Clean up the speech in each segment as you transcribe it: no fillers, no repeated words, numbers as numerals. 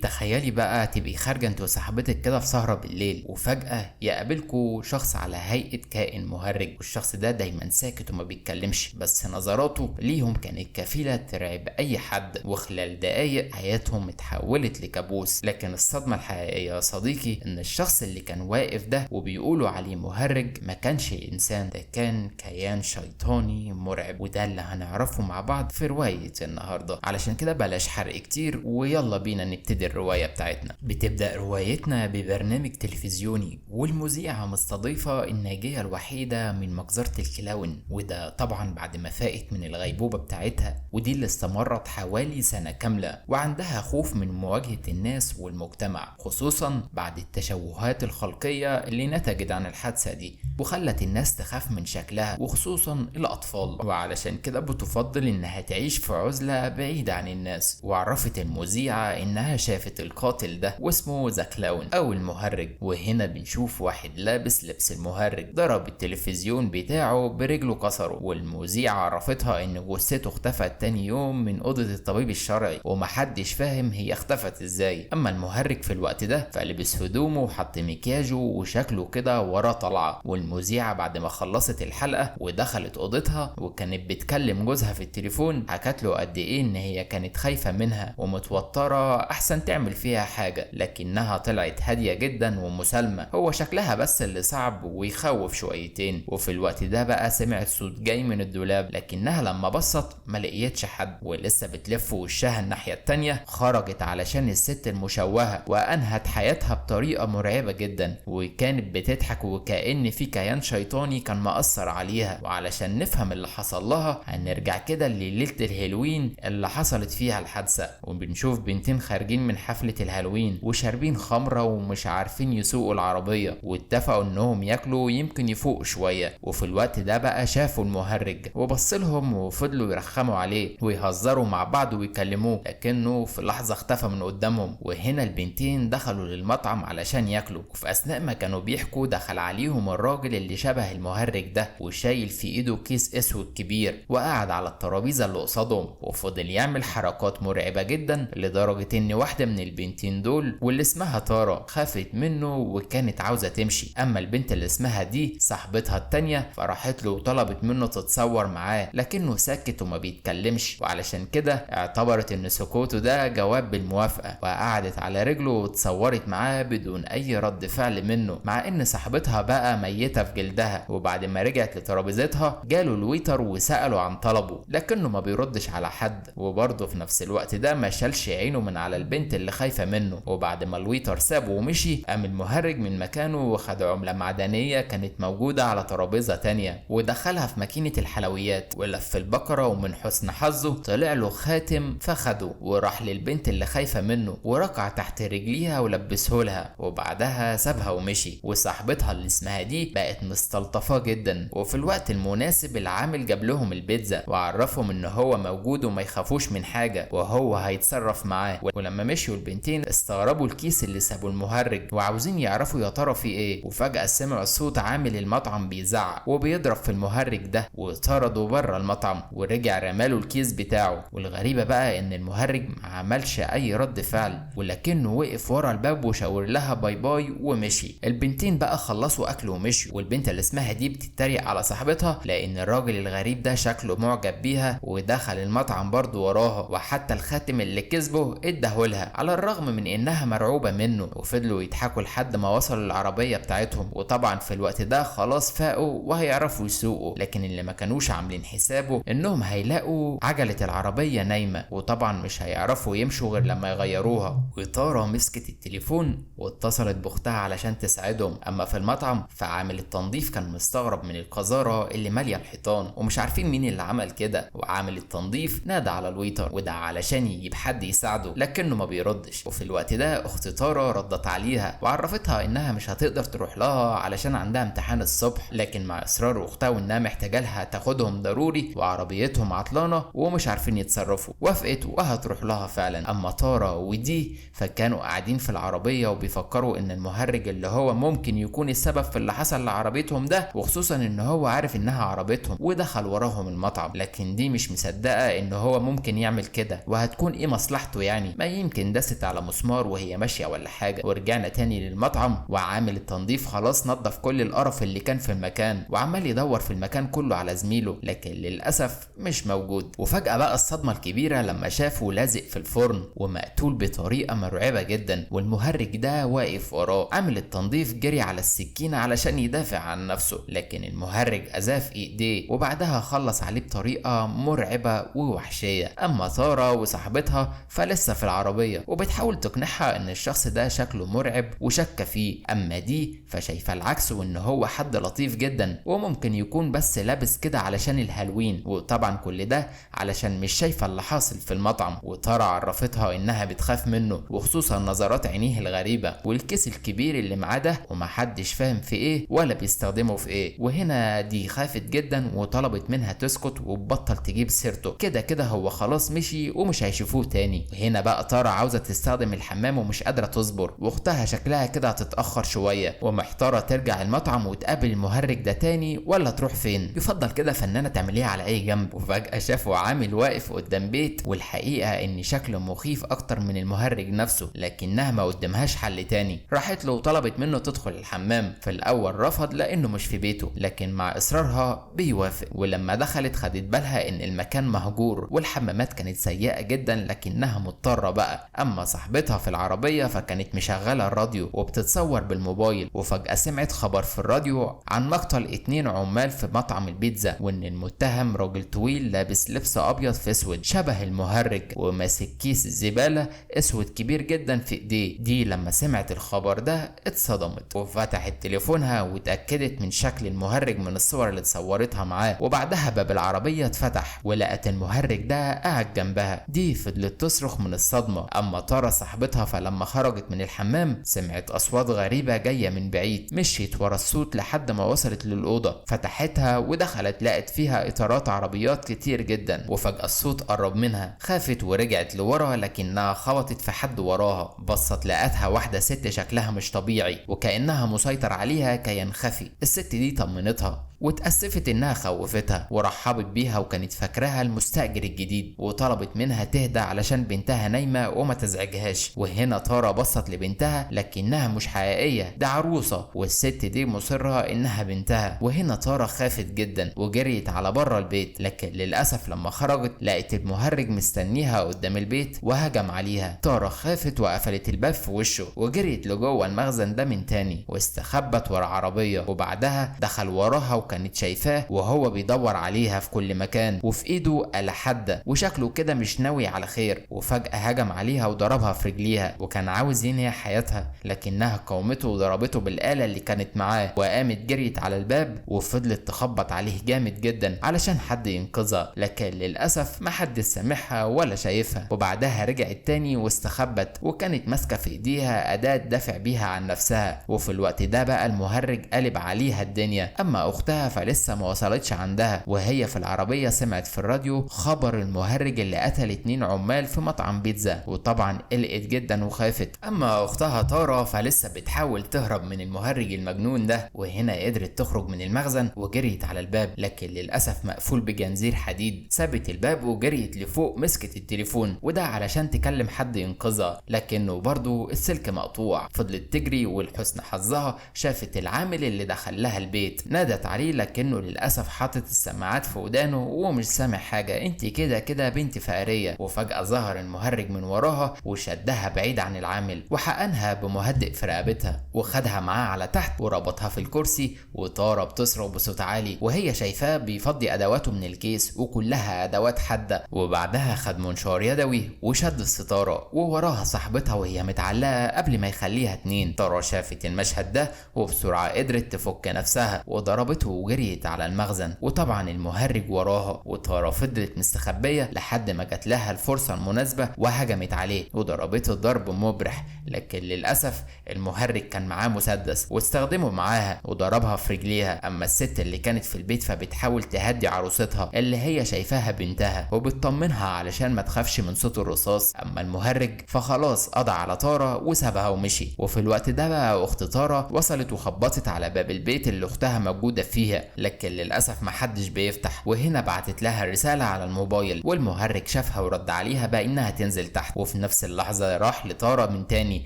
تخيلي بقى تبقي خارجة انت وصاحبتك كده في سهرة بالليل، وفجأة يقابلكوا شخص على هيئة كائن مهرج، والشخص ده دايما ساكت وما بيتكلمش، بس نظراته ليهم كانت كفيلة ترعب اي حد، وخلال دقايق حياتهم اتحولت لكابوس. لكن الصدمة الحقيقية يا صديقي ان الشخص اللي كان واقف ده وبيقولوا عليه مهرج ما كانش انسان، ده كان كيان شيطاني مرعب، وده اللي هنعرفه مع بعض في رواية النهاردة. علشان كده بلاش حرق كتير ويلا بينا نبتدي الرواية بتاعتنا. بتبدأ روايتنا ببرنامج تلفزيوني، والمذيعة مستضيفة الناجية الوحيدة من مجزرة الكلاون، وده طبعا بعد ما فاقت من الغيبوبة بتاعتها، ودي اللي استمرت حوالي سنة كاملة، وعندها خوف من مواجهة الناس والمجتمع، خصوصا بعد التشوهات الخلقية اللي نتجت عن الحادثة دي، وخلت الناس تخاف من شكلها وخصوصا الأطفال، وعلشان كده بتفضل إنها تعيش في عزلة بعيدة عن الناس. وعرفت المذيعة إنها شافت القاتل ده واسمه ذا كلاون أو المهرج، وهنا بنشوف واحد لابس لبس المهرج ضرب التلفزيون بتاعه برجله كسره، والمذيعة عرفتها إن جثته اختفت تاني يوم من أوضة الطبيب الشرعي، ومحدش فاهم هي اختفت إزاي. أما المهرج في الوقت ده فلبس هدومه وحط مكياجه وشكله كده وراه طلعة. والمذيعة بعد ما خلصت الحلقة ودخلت أوضتها وكانت بتكلم جوزها في التليفون، حكت له قد إيه إن هي كانت خايفة منها ومتوترة أحسن تعمل فيها حاجة، لكنها طلعت هادية جدا ومسالمة، هو شكلها بس اللي صعب ويخوف شويتين. وفي الوقت ده بقى سمعت صوت جاي من الدولاب، لكنها لما بصت ما لقيتش حد، ولسه بتلف وشها الناحية التانية خرجت علشان الست المشوهة، وأنهت حياتها بطريقة مرعبة جدا، وكانت بتضحك وكأن في كيان شيطاني كان مأثر عليها. وعلشان نفهم اللي حصل لها هنرجع كده لليلة الهالوين اللي حصلت فيها الحادثة، وبنشوف بنتين خارجين من حفلة الهالوين وشاربين خمرة ومش عارفين يسوقوا العربية، واتفقوا انهم ياكلوا يمكن يفوقوا شوية. وفي الوقت ده بقى شافوا المهرج وبصلهم وفضلوا يرخموا عليه ويهزروا مع بعض ويكلموه، لكنه في لحظة اختفى من قدامهم. وهنا البنتين دخلوا للمطعم علشان ياكلوا، وفي اثناء ما كانوا بيحكوا دخل عليهم الراجل اللي شبه المهرج ده وشايل في ايده كيس اسود كبير، وقعد على الترابيزة اللي قصادهم وفضل يعمل حركات مرعبة جدا، لدرجة ان واحدة من البنتين دول واللي اسمها تارا خافت منه وكانت عاوزة تمشي. اما البنت اللي اسمها دي صاحبتها التانية فراحت له وطلبت منه تتصور معاه، لكنه ساكت وما بيتكلمش، وعلشان كده اعتبرت ان سكوته ده جواب بالموافقة، وقعدت على رجله وتصورت معاه بدون اي رد فعل منه، مع ان صاحبتها بقى ميتة في جلدها. وبعد ما رجعت لترابيزتها جاله الويتر وسأله عن طلبه، لكنه ما بيردش على حد، وبرضه في نفس الوقت ده ما شالش عينه من على البنت اللي خايفة منه. وبعد ما الويتر سابه ومشي قام المهرج من مكانه وخد عملة معدنية كانت موجودة على ترابيزة تانية ودخلها في ماكينة الحلويات ولف البقرة، ومن حسن حظه طلع له خاتم فخده وراح للبنت اللي خايفة منه وركع تحت رجليها ولبسه لها، وبعدها سابها ومشي. وصاحبتها اللي اسمها دي بقت مستلطفة جدا، وفي الوقت المناسب العامل جاب لهم البيتزا وعرفهم ان هو موجود وما يخافوش من حاجة وهو هيتصرف معاه. ولما مشيوا البنتين استغربوا الكيس اللي سابه المهرج وعاوزين يعرفوا يا ترى في ايه، وفجأة سمعوا صوت عامل المطعم بيزعق وبيضرب في المهرج ده، وطردوا بره المطعم ورجع رماله الكيس بتاعه. والغريبة بقى ان المهرج ما عملش اي رد فعل، ولكنه وقف ورا الباب وشاور لها باي باي ومشي. البنتين بقى خلصوا اكل ومشوا، والبنت اللي اسمها دي بتتريق على صاحبتها لان الراجل الغريب ده شكله معجب بيها ودخل المطعم برضه وراها، وحتى الخاتم اللي كسبه اداهولها على الرغم من انها مرعوبة منه. وفضلوا يضحكوا لحد ما وصلوا العربية بتاعتهم، وطبعا في الوقت ده خلاص فاقوا وهيعرفوا يسوقوا، لكن اللي ما كانوش عاملين حسابه انهم هيلاقوا عجلة العربية نايمة، وطبعا مش هيعرفوا يمشوا غير لما يغيروها. وتارا مسكت التليفون واتصلت باختها علشان تساعدهم. اما في المطعم فعامل التنظيف كان مستغرب من القذارة اللي مالية الحيطان ومش عارفين مين اللي عمل كده، وعامل التنظيف نادى على الويتر وده علشان يجيب حد يساعده لكنه ما بيردش. وفي الوقت ده اخت تارا ردت عليها وعرفتها انها مش هتقدر تروح لها علشان عندها امتحان الصبح، لكن مع اصرار اختها وانها محتاجه لها تاخدهم ضروري وعربيتهم عطلانه ومش عارفين يتصرفوا وافقت وهتروح لها فعلا. اما تارا ودي فكانوا قاعدين في العربيه وبيفكروا ان المهرج اللي هو ممكن يكون السبب في اللي حصل لعربيتهم ده، وخصوصا ان هو عارف انها عربيتهم ودخل وراهم المطعم، لكن دي مش مصدقه ان هو ممكن يعمل كده وهتكون ايه مصلحته يعني، ما يمكن يمكن دست على مسمار وهي ماشية ولا حاجة. ورجعنا تاني للمطعم، وعامل التنظيف خلاص نظف كل القرف اللي كان في المكان، وعمال يدور في المكان كله على زميله، لكن للأسف مش موجود. وفجأة بقى الصدمة الكبيرة لما شافه لازق في الفرن ومقتول بطريقة مرعبة جدا، والمهرج ده واقف وراه. عامل التنظيف جري على السكينة علشان يدافع عن نفسه، لكن المهرج أذاه في ايديه وبعدها خلص عليه بطريقة مرعبة ووحشية. اما سارة وصاحبتها فلسه في العربية وبتحاول تقنعها ان الشخص ده شكله مرعب وشك فيه، اما دي فشايفة العكس، وان هو حد لطيف جدا وممكن يكون بس لابس كده علشان الهالوين. وطبعا كل ده علشان مش شايفة اللي حاصل في المطعم. وتارا عرفتها انها بتخاف منه، وخصوصا نظرات عينيه الغريبة والكيس الكبير اللي معاه ده ومحدش فاهم في ايه ولا بيستخدمه في ايه. وهنا دي خافت جدا وطلبت منها تسكت وتبطل تجيب سيرته، كده كده هو خلاص مشي ومش هيشوفوه تاني. وهنا بقى تارا عاوزة تستخدم الحمام ومش قادرة تصبر، واختها شكلها كده هتتأخر شوية ومحتارة ترجع المطعم وتقابل المهرج ده تاني ولا تروح فين. يفضل كده فنانة تعمليها على اي جنب. وفجأة شافوا عامل واقف قدام بيت، والحقيقة ان شكله مخيف اكتر من المهرج نفسه، لكنها ما قدامهاش حل تاني. راحت له وطلبت منه تدخل الحمام. في الاول رفض لانه مش في بيته، لكن مع اصرارها بيوافق. ولما دخلت خدت بالها ان المكان مهجور والحمامات كانت سيئة جدا، لكنها مضطرة بقى. اما صاحبتها في العربية فكانت مشغلة الراديو وبتتصور بالموبايل، وفجأة سمعت خبر في الراديو عن مقتل 2 عمال في مطعم البيتزا، وان المتهم راجل طويل لابس لبس ابيض في اسود شبه المهرج وماسك كيس زبالة اسود كبير جدا في ايديه. دي لما سمعت الخبر ده اتصدمت وفتحت تليفونها واتأكدت من شكل المهرج من الصور اللي اتصورتها معاه. وبعدها باب العربية اتفتح ولقت المهرج ده قاعد جنبها. دي فضلت تصرخ من الصدمة. اما تارا صاحبتها فلما خرجت من الحمام سمعت اصوات غريبة جاية من بعيد، مشيت ورا الصوت لحد ما وصلت للأوضة، فتحتها ودخلت لقت فيها اطارات عربيات كتير جدا. وفجأة الصوت قرب منها، خافت ورجعت لورا لكنها خبطت في حد وراها. بصت لقتها واحدة ست شكلها مش طبيعي وكأنها مسيطر عليها كيان خفي. الست دي طمنتها واتأسفت انها خوفتها ورحبت بيها وكانت فاكراها المستأجر الجديد، وطلبت منها تهدى علشان بنتها نايمة وما تزعجهاش. وهنا تارا بصت لبنتها لكنها مش حقيقية، ده عروسة والست دي مصرة انها بنتها. وهنا تارا خافت جدا وجريت على بره البيت، لكن للأسف لما خرجت لقت المهرج مستنيها قدام البيت وهجم عليها. تارا خافت وقفلت الباب في وشه وجريت لجوه المخزن ده من تاني واستخبت ورا عربية، وبعدها دخل وراها وكانت شايفاه وهو بيدور عليها في كل مكان وفي ايده آلة حادة وشكله كده مش ناوي على خير. وفجأة هجم عليها وضربها في رجليها وكان عاوز ينهي حياتها، لكنها قاومته وضربته بالآلة اللي كانت معاه وقامت جريت على الباب وفضلت تخبط عليه جامد جدا علشان حد ينقذها، لكن للأسف محدش سامعها ولا شايفها. وبعدها رجعت تاني واستخبت وكانت ماسكة في ايديها أداة تدافع بيها عن نفسها. وفي الوقت ده بقى المهرج قلب عليها الدنيا. اما اختها فلسه ما وصلتش عندها، وهي في العربية سمعت في الراديو خبر المهرج اللي قتل 2 عمال في مطعم بيتزا، وطبعا قلقت جدا وخافت. اما اختها تارا فلسه بتحاول تهرب من المهرج المجنون ده، وهنا قدرت تخرج من المخزن وجريت على الباب، لكن للاسف مقفول بجنزير حديد. سابت الباب وجريت لفوق مسكت التليفون وده علشان تكلم حد ينقذها، لكنه برضه السلك مقطوع. فضلت تجري ولحسن حظها شافت العامل اللي دخل لها البيت، نادت عليه لكنه للأسف حاطط السماعات في ودانه ومش سامع حاجة. انت كده كده بنت فقرية. وفجأة ظهر المهرج من وراها وشدها بعيد عن العامل وحقنها بمهدئ في رقبتها وخدها معاه على تحت وربطها في الكرسي. وتارا بتصرخ بصوت عالي وهي شايفاه بيفضي ادواته من الكيس وكلها ادوات حادة. وبعدها خد منشار يدوي وشد الستارة ووراها صاحبتها وهي متعلقة قبل ما يخليها 2. تارا شافت المشهد ده وبسرعة قدرت تفك نفسها وضربته وجريت على المخزن، وطبعا المهرج وراها. وتارا فضلت مستخبية لحد ما جات لها الفرصة المناسبة وهجمت عليه وضربته ضرب مبرح، لكن للأسف المهرج كان معاه مسدس واستخدمه معاها وضربها في رجليها. أما الست اللي كانت في البيت فبتحاول تهدي عروستها اللي هي شايفاها بنتها وبتطمنها علشان ما تخافش من صوت الرصاص. أما المهرج فخلاص قضى على طارة وسابها ومشي. وفي الوقت ده بقى أخت طارة وصلت وخبطت على باب البيت اللي أختها موجودة فيها، لكن للأسف محدش بيفتح. وهنا بعتت لها رسالة على الموبايل والمهرج شافها ورد عليها بأنها تنزل تحت. وفي نفس اللحظة راح لطارة من تاني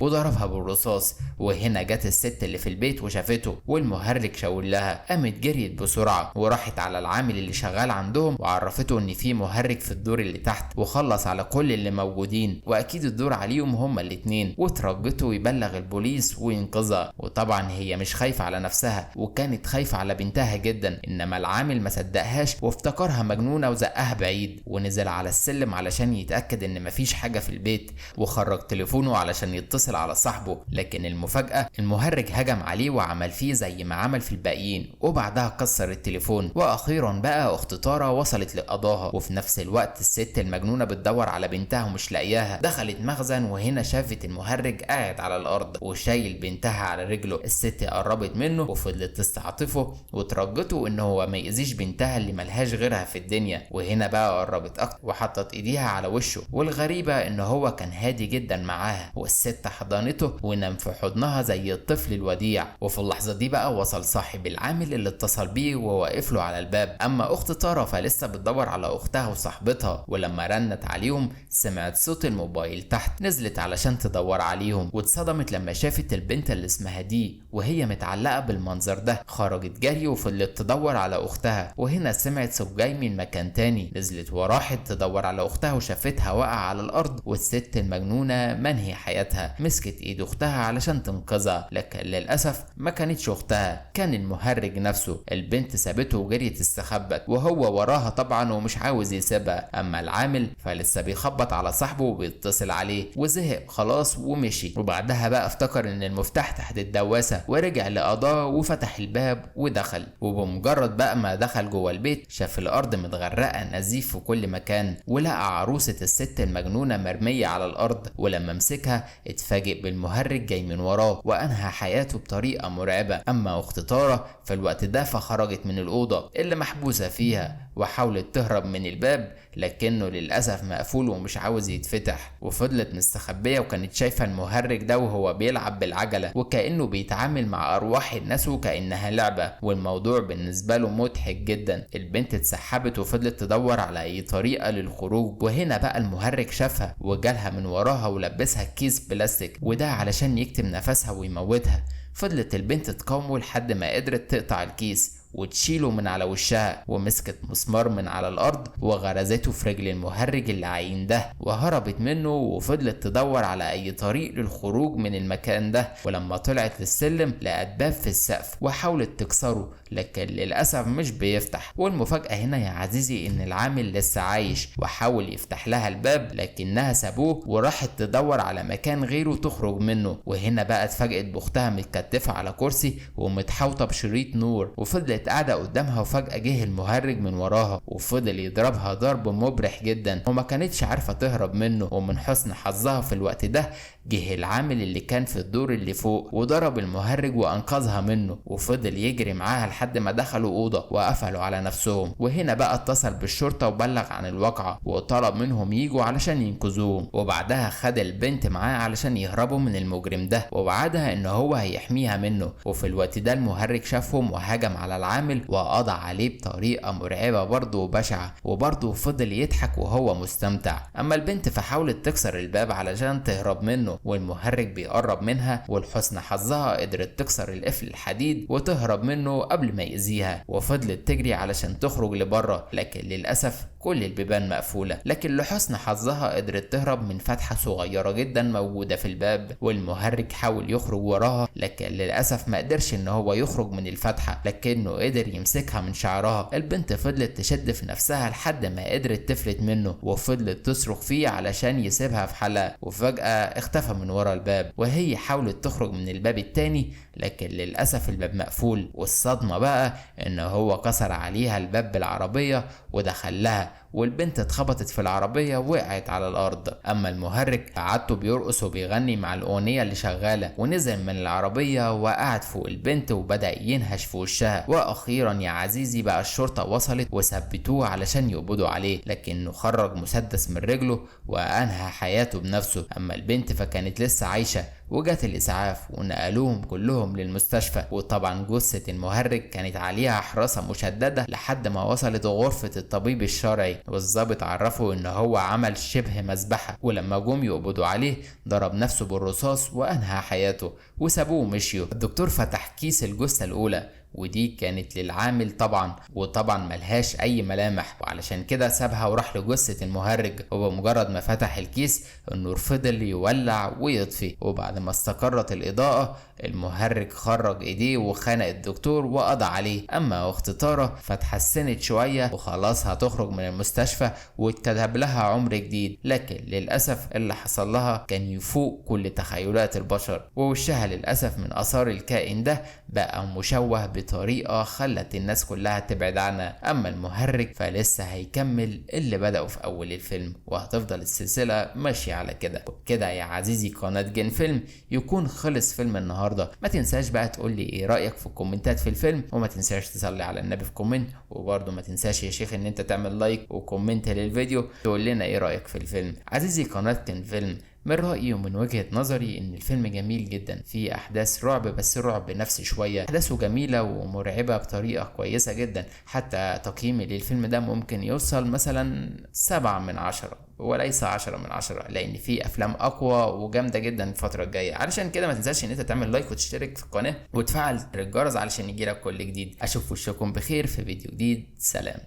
وضربها بالرصاص. وهنا جت الست اللي في البيت وشافته والمهرج شاور لها، قامت جريت بسرعة وراحت على العامل اللي شغال عندهم وعرفته ان في مهرج في الدور اللي تحت وخلص على كل اللي موجودين واكيد الدور عليهم هما الاتنين، وترجته يبلغ البوليس وينقذها. وطبعا هي مش خايفة على نفسها وكانت خايفة على بنتها جدا، انما العامل ما صدقهاش وافتكرها مجنونة وزقها بعيد ونزل على السلم علشان يتأكد ان مفيش حاجة في البيت وخرج تليفونه علشان يتصل على صاحبه. لكن المفاجأة المهرج هجم عليه وعمل فيه زي ما عمل في الباقيين وبعدها كسر التليفون. واخيرا بقى اخت طارة وصلت لقضاها. وفي نفس الوقت الست المجنونة بتدور على بنتها ومش لاقياها، دخلت مخزن وهنا شافت المهرج قاعد على الارض وشايل بنتها على رجله. الست قربت منه وفضلت تستعطفه وترجته ان هو ما يأذيش بنتها اللي ملهاش غيرها في الدنيا. وهنا بقى قربت اكتر وحطت ايديها على وشه، والغريبة ان هو كان هادي جدا معاها والست حضنته ونام في حضنها زي الطفل الوديع. وفي اللحظة دي بقى وصل صاحب العامل اللي اتصل بيه وواقف له على الباب. اما اخت طارة فلسه بتدور على اختها وصاحبتها، ولما رنت عليهم سمعت صوت الموبايل تحت، نزلت علشان تدور عليهم واتصدمت لما شافت البنت اللي اسمها دي وهي متعلقة بالمنظر ده. خرجت جري وفضلت تدور على اختها، وهنا سمعت صوت جاي من مكان تاني، نزلت وراحت تدور على اختها وشافتها واقعة على الارض والست المجنونة منهي حياتها. مسكت ايد اختها علشان تنقذها، لكن للاسف ما كانتش اختها، كان المهرج نفسه. البنت سابته وجريت استخبت وهو وراها طبعا ومش عاوز يسيبها. اما العامل فلسه بيخبط على صاحبه وبيتصل عليه وزهق خلاص ومشي. وبعدها بقى افتكر ان المفتاح تحت الدواسة ورجع لقضاه وفتح الباب ودخل. وبمجرد بقى ما دخل جوه البيت شاف الارض متغرقة نزيف في كل مكان ولقى عروسة الست المجنونة مرمية على الارض. ولما مسكها اتفاجئ بالمهرج جاي من وراه وانهى حياته بطريقة مرعبة. اما اخت طارة في الوقت ده فخرجت من الاوضة اللي محبوسة فيها وحاولت تهرب من الباب لكنه للأسف مقفول ومش عاوز يتفتح. وفضلت مستخبية وكانت شايفة المهرج ده وهو بيلعب بالعجلة وكأنه بيتعامل مع أرواح الناس وكأنها لعبة، والموضوع بالنسبة له مضحك جدا. البنت اتسحبت وفضلت تدور على أي طريقة للخروج، وهنا بقى المهرج شافها وجالها من وراها ولبسها كيس بلاستيك وده علشان يكتم نفسها ويموتها. فضلت البنت تقاومه لحد ما قدرت تقطع الكيس وتشيله من على وشها، ومسكت مسمار من على الارض وغرزته في رجل المهرج اللعين ده وهربت منه. وفضلت تدور على اي طريق للخروج من المكان ده، ولما طلعت للسلم لقت باب في السقف وحاولت تكسره لكن للاسف مش بيفتح. والمفاجأة هنا يا عزيزي ان العامل لسه عايش وحاول يفتح لها الباب لكنها سابوه وراحت تدور على مكان غيره تخرج منه. وهنا بقى اتفاجئت باختها متكتفة على كرسي ومتحوطة بشريط نور، وفضلت قاعدة قدامها وفجأة جه المهرج من وراها وفضل يضربها ضرب مبرح جدا وما كانتش عارفة تهرب منه. ومن حسن حظها في الوقت ده جه العامل اللي كان في الدور اللي فوق وضرب المهرج وانقذها منه وفضل يجري معاها لحد ما دخلوا اوضه وقفلوا على نفسهم. وهنا بقى اتصل بالشرطه وبلغ عن الواقعه وطلب منهم يجوا علشان ينقذوهم، وبعدها خد البنت معاه علشان يهربوا من المجرم ده ووعدها ان هو هيحميها منه. وفي الوقت ده المهرج شافهم وهجم على العامل وقضى عليه بطريقه مرعبه برضه وبشعه، وبرضه فضل يضحك وهو مستمتع. اما البنت فحاولت تكسر الباب علشان تهرب منه والمهرج بيقرب منها، ولحسن حظها قدرت تكسر القفل الحديد وتهرب منه قبل ما يأذيها، وفضلت تجري علشان تخرج لبره لكن للأسف كل البيبان مقفولة. لكن لحسن حظها قدرت تهرب من فتحة صغيرة جدا موجودة في الباب، والمهرج حاول يخرج وراها لكن للأسف ما قدرش ان هو يخرج من الفتحة لكنه قدر يمسكها من شعرها. البنت فضلت تشد في نفسها لحد ما قدرت تفلت منه وفضلت تصرخ فيه علشان يسيبها في حالها، وفجأة اختفى من ورا الباب وهي حاولت تخرج من الباب التاني لكن للأسف الباب مقفول. والصدمة بقى ان هو كسر عليها الباب بالعربية ودخل لها والبنت اتخبطت في العربية وقعت على الارض. اما المهرج فعادته بيرقص وبيغني مع الاغنية اللي شغالة، ونزل من العربية وقعد فوق البنت وبدأ ينهش في وشها. واخيرا يا عزيزي بقى الشرطة وصلت وثبتوه علشان يقبضوا عليه، لكنه خرج مسدس من رجله وانهى حياته بنفسه. اما البنت فكانت لسه عايشة، وجات الإسعاف ونقلوهم كلهم للمستشفى. وطبعا جثة المهرج كانت عليها حراسة مشددة لحد ما وصلت غرفة الطبيب الشرعي، والظابط عرفه إن هو عمل شبه مذبحة. ولما جم يقبضوا عليه ضرب نفسه بالرصاص وأنهى حياته وسابوه ومشيوا. الدكتور فتح كيس الجثة الأولى، ودي كانت للعامل طبعا، وطبعا ملهاش اي ملامح، وعلشان كده سابها وراح لجثة المهرج. وبمجرد ما فتح الكيس النور فضل يولع ويطفي، وبعد ما استقرت الاضاءة المهرج خرج ايديه وخنق الدكتور وقضى عليه. اما اخت طارة فتحسنت شوية وخلاص هتخرج من المستشفى واتكتب لها عمر جديد، لكن للأسف اللي حصل لها كان يفوق كل تخيلات البشر، ووشها للأسف من آثار الكائن ده بقى مشوه بطريقة خلت الناس كلها تبعد عنها. اما المهرج فلسه هيكمل اللي بدأوا في اول الفيلم، وهتفضل السلسلة ماشية على كده. وبكده يا عزيزي قناة جن فيلم يكون خلص فيلم النهاردة. ما تنساش بقى تقولي ايه رأيك في الكومنتات في الفيلم، وما تنساش تصلي على النبي في كومنت، وبرضه ما تنساش يا شيخ ان انت تعمل لايك وكومنت للفيديو تقول لنا ايه رأيك في الفيلم. عزيزي قناة جن فيلم، من رأيي ومن وجهة نظري ان الفيلم جميل جدا، فيه احداث رعب بس رعب نفسي شوية، احداثه جميلة ومرعبة بطريقة كويسة جدا. حتى تقييمي للفيلم ده ممكن يوصل مثلا 7/10 وليس 10/10، لان في افلام اقوى وجامدة جدا الفترة الجاية. علشان كده ما تنساش ان انت تعمل لايك وتشترك في القناة وتفعل الجرس علشان يجيلك كل جديد. اشوف وشكم بخير في فيديو جديد. سلام.